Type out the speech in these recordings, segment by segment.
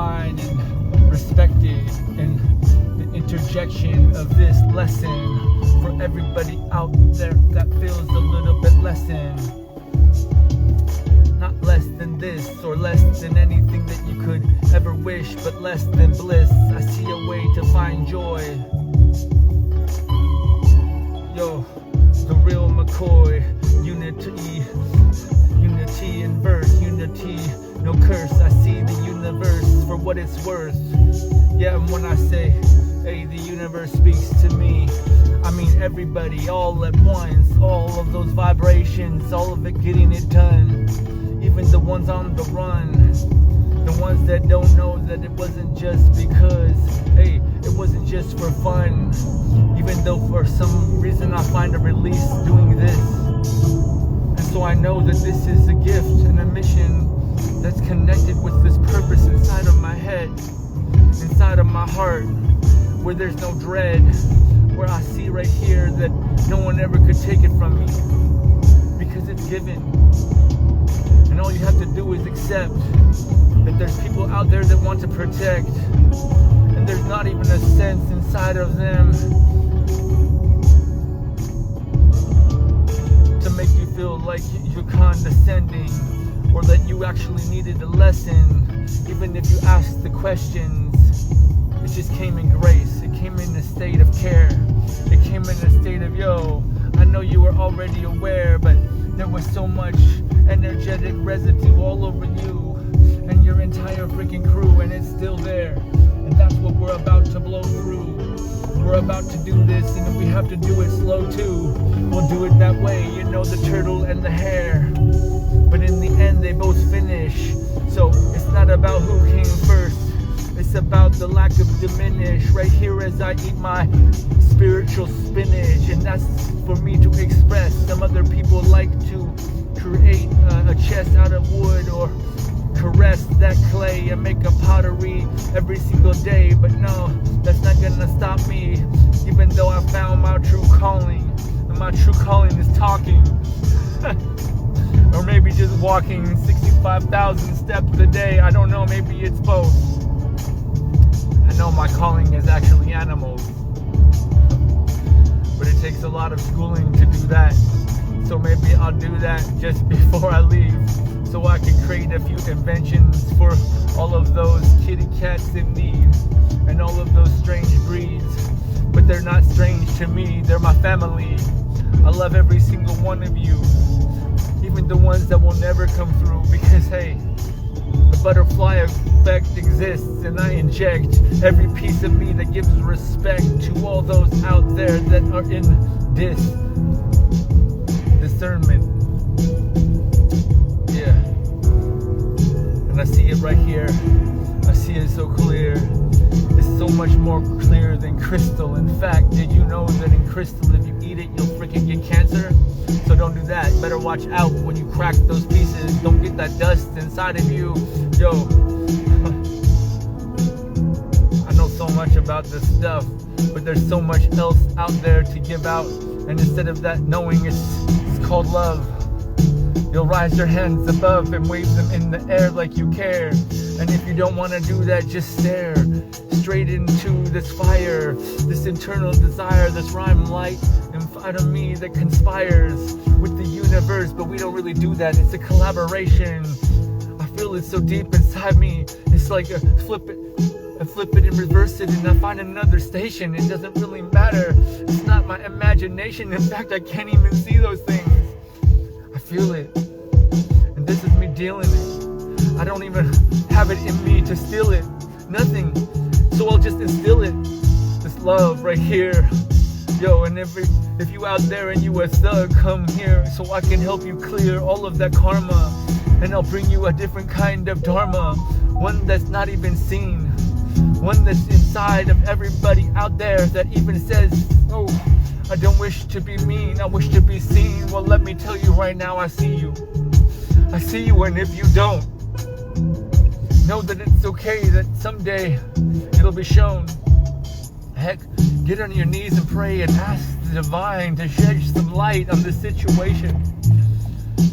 dignified and respected, and the interjection of this lesson for everybody out there that feels a little bit lessened. Not less than this or less than anything that you could ever wish, but less than bliss. I see a way to find joy. Yo, the real McCoy, unity in verse, unity, no curse. I see the universe for what it's worth. Yeah, and when I say, hey, the universe speaks to me, I mean everybody, all at once, all of those vibrations, all of it getting it done. Even the ones on the run, the ones that don't know that it wasn't just because, hey, it wasn't just for fun. Even though for some reason I find a release doing this. And so I know that this is a gift and a mission that's connected with this purpose inside of my head, inside of my heart, where there's no dread, where I see right here that no one ever could take it from me, because it's given. And all you have to do is accept that there's people out there that want to protect, and there's not even a sense inside of them to make you feel like you're condescending, or that you actually needed a lesson. Even if you ask the questions, it just came in grace. It came in a state of care. It came in a state of, yo, I know you were already aware, but there was so much energetic residue all over you and your entire freaking crew, and it's still there. And that's what we're about to blow through. We're about to do this, and if we have to do it slow too, we'll do it that way. You know, the turtle and the hare, but in the end they both finish. So it's not about who came first, it's about the lack of diminish. Right here as I eat my spiritual spinach, and that's for me to express. Some other people like to create a chest out of wood, or caress that clay and make a pottery every single day, but no, that's not gonna stop me. Even though I found my true calling, and my true calling is talking or maybe just walking 65,000 steps a day. I don't know, maybe it's both. I know my calling is actually animals, but it takes a lot of schooling to do that. So maybe I'll do that just before I leave, so I can create a few inventions for all of those kitty cats in need and all of those strange breeds. But they're not strange to me, they're my family. I love every single one of you, even the ones that will never come through, because hey, the butterfly effect exists, and I inject every piece of me that gives respect to all those out there that are in discernment. Yeah. And I see it right here. I see it so clear. It's so much more clear than crystal. In fact, did you know that in crystal, if you eat it, you'll freaking get cancer? So don't do that. Better watch out when you crack those pieces. Don't get that dust inside of you. Yo, I know so much about this stuff, but there's so much else out there to give out. And instead of that knowing, it's called love. You'll rise your hands above and wave them in the air like you care. And if you don't want to do that, just stare straight into this fire, this internal desire, this rhyme light inside of me that conspires with the universe. But we don't really do that. It's a collaboration. I feel it so deep inside me. It's like a flip it and reverse it, and I find another station. It doesn't really matter. It's not my imagination. In fact, I can't even see those things. I feel it, and this is me dealing it. I don't even have it in me to steal it. Nothing. So I'll just instill it. This love right here. Yo, and if you out there and you a thug, come here so I can help you clear all of that karma. And I'll bring you a different kind of dharma, one that's not even seen, one that's inside of everybody out there that even says, oh, I don't wish to be mean, I wish to be seen. Well, let me tell you right now, I see you. I see you, and if you don't, know that it's okay, that someday it'll be shown. Heck, get on your knees and pray and ask the divine to shed some light on the situation.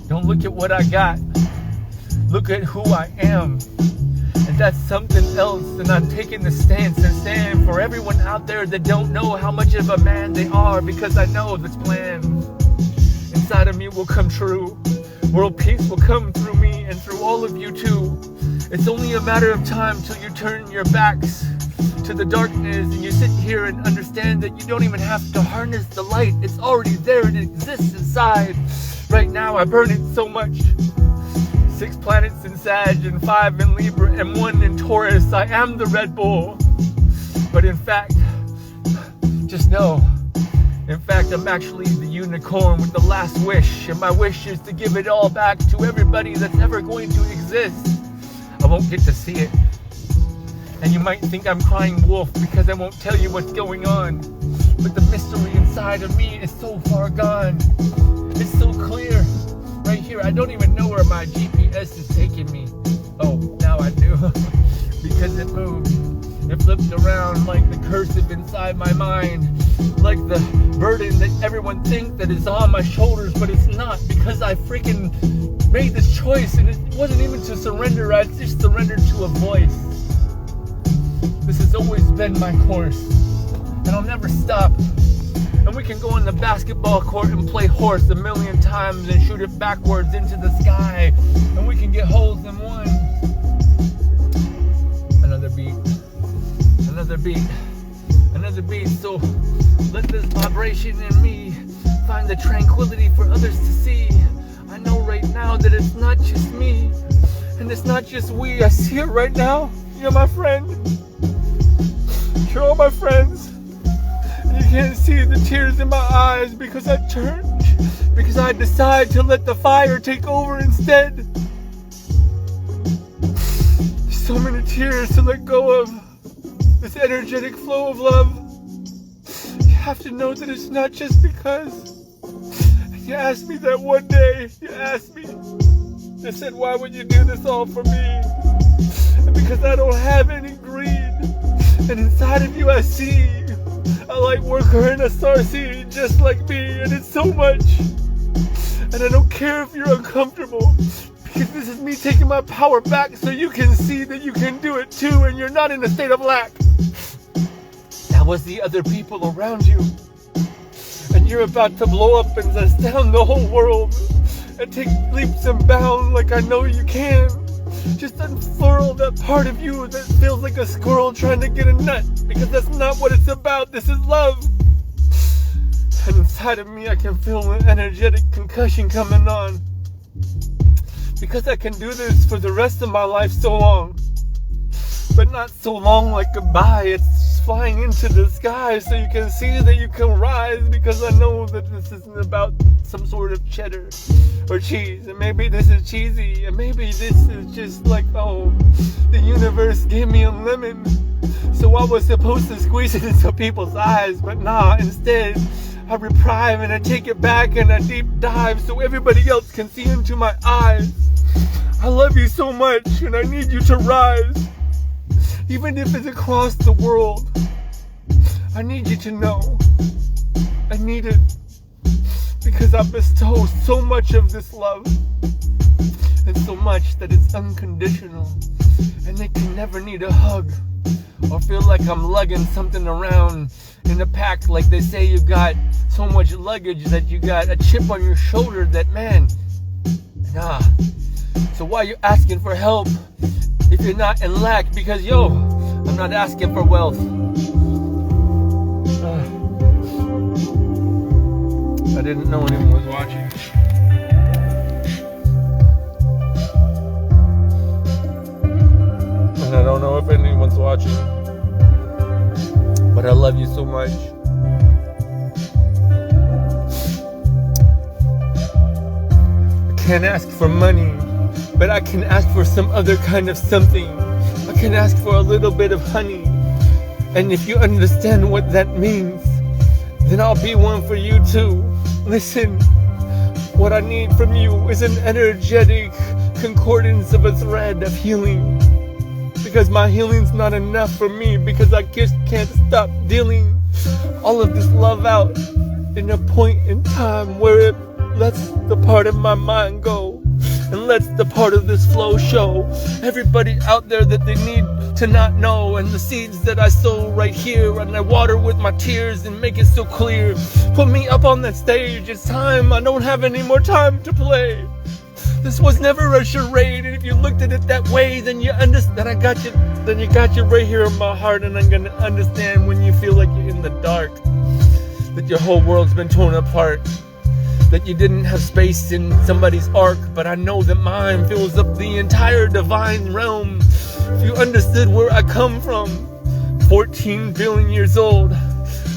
Don't look at what I got. Look at who I am. And that's something else. And I'm taking the stance and stand for everyone out there that don't know how much of a man they are, because I know this plan inside of me will come true. World peace will come through me and through all of you too. It's only a matter of time till you turn your backs to the darkness and you sit here and understand that you don't even have to harness the light. It's already there. It exists inside. Right now I burn it so much. 6 planets in Sag and 5 in Libra and 1 in Taurus. I am the Red Bull. But in fact, just know, in fact, I'm actually the unicorn with the last wish. And my wish is to give it all back to everybody that's ever going to exist. I won't get to see it. And you might think I'm crying wolf because I won't tell you what's going on. But the mystery inside of me is so far gone. It's so clear. Right here, I don't even know where my GPS is taking me. Oh, now I do. Because it moved. It flipped around like the cursive inside my mind. Like the burden that everyone thinks that is on my shoulders, but it's not, because I freaking made this choice, and it wasn't even to surrender. I just surrendered to a voice. This has always been my course, and I'll never stop. And we can go on the basketball court and play horse 1,000,000 times and shoot it backwards into the sky, and we can get holes in one. Another beat, another beat, another beat. So let this vibration in me find the tranquility for others to see. I know right now that it's not just me, and it's not just we. I see it right now. You're my friend. You're all my friends. You can't see the tears in my eyes because I turned, because I decide to let the fire take over instead. There's so many tears to let go of. This energetic flow of love. You have to know that it's not just because. You asked me that one day. You asked me. You said, why would you do this all for me? And because I don't have any greed. And inside of you I see a light worker and a starseed just like me, and it's so much. And I don't care if you're uncomfortable, because this is me taking my power back so you can see that you can do it too, and you're not in a state of lack. That was the other people around you. And you're about to blow up and astound the whole world and take leaps and bounds like I know you can. Just unfurl that part of you that feels like a squirrel trying to get a nut, because that's not what it's about. This is love. And inside of me I can feel an energetic concussion coming on, because I can do this for the rest of my life so long, but not so long like goodbye. It's flying into the sky so you can see that you can rise, because I know that this isn't about some sort of cheddar or cheese, and maybe this is cheesy, and maybe this is just like, oh, the universe gave me a lemon, so I was supposed to squeeze it into people's eyes, but nah, instead I reprieve and I take it back and I deep dive so everybody else can see into my eyes. I love you so much, and I need you to rise, even if it's across the world. I need you to know. I need it. Because I bestow so much of this love, and so much that it's unconditional, and they can never need a hug or feel like I'm lugging something around in a pack, like they say you got so much luggage that you got a chip on your shoulder that, man, nah. So why you asking for help if you're not in lack? Because yo, I'm not asking for wealth. I didn't know anyone was watching. And I don't know if anyone's watching. But I love you so much. I can't ask for money, but I can ask for some other kind of something. I can ask for a little bit of honey. And if you understand what that means, then I'll be one for you too. Listen, what I need from you is an energetic concordance of a thread of healing. Because my healing's not enough for me, because I just can't stop dealing all of this love out in a point in time where it lets the part of my mind go. and lets the part of this flow show everybody out there that they need to not know, and the seeds that I sow right here, and I water with my tears and make it so clear. Put me up on that stage, it's time, I don't have any more time to play. This was never a charade, and if you looked at it that way, then you understand. I got you. Then you got you right here in my heart, and I'm gonna understand when you feel like you're in the dark, that your whole world's been torn apart, that you didn't have space in somebody's ark, but I know that mine fills up the entire divine realm. If you understood where I come from, 14 billion years old,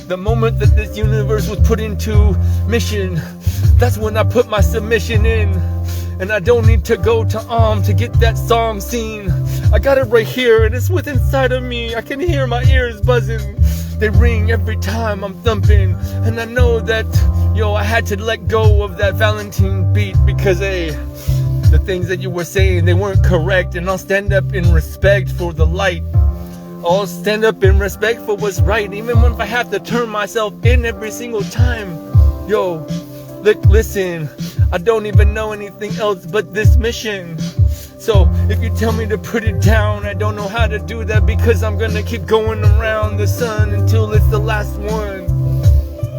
the moment that this universe was put into mission, that's when I put my submission in. And I don't need to go to to get that song seen. I got it right here, and it's within inside of me. I can hear my ears buzzing. They ring every time I'm thumping. And I know that, I had to let go of that Valentine beat because, the things that you were saying, they weren't correct. And I'll stand up in respect for the light. I'll stand up in respect for what's right, even if I have to turn myself in every single time. Listen, I don't even know anything else but this mission. So if you tell me to put it down, I don't know how to do that, because I'm gonna keep going around the sun until it's the last one.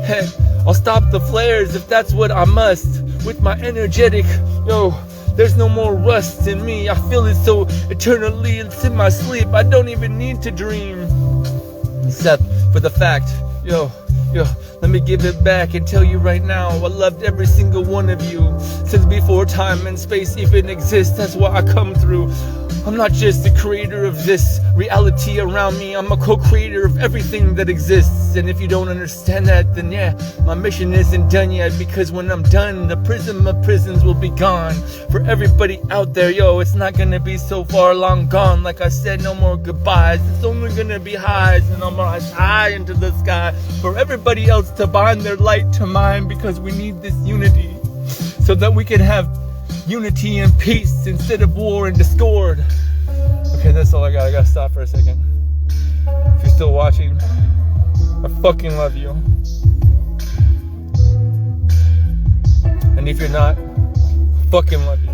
Hey, I'll stop the flares if that's what I must. With my energetic, there's no more rust in me. I feel it so eternally, it's in my sleep. I don't even need to dream, except for the fact, let me give it back and tell you right now, I loved every single one of you since before time and space even exists. That's why I come through. I'm not just the creator of this reality around me, I'm a co-creator of everything that exists. And if you don't understand that, then my mission isn't done yet, because when I'm done, the prism of prisons will be gone. For everybody out there, it's not gonna be so far long gone. Like I said, no more goodbyes, it's only gonna be highs, and I'm gonna high into the sky for everybody else to bind their light to mine, because we need this unity so that we can have unity and peace instead of war and discord. Okay, that's all I got. I gotta stop for a second. If you're still watching, I fucking love you. And if you're not, I fucking love you.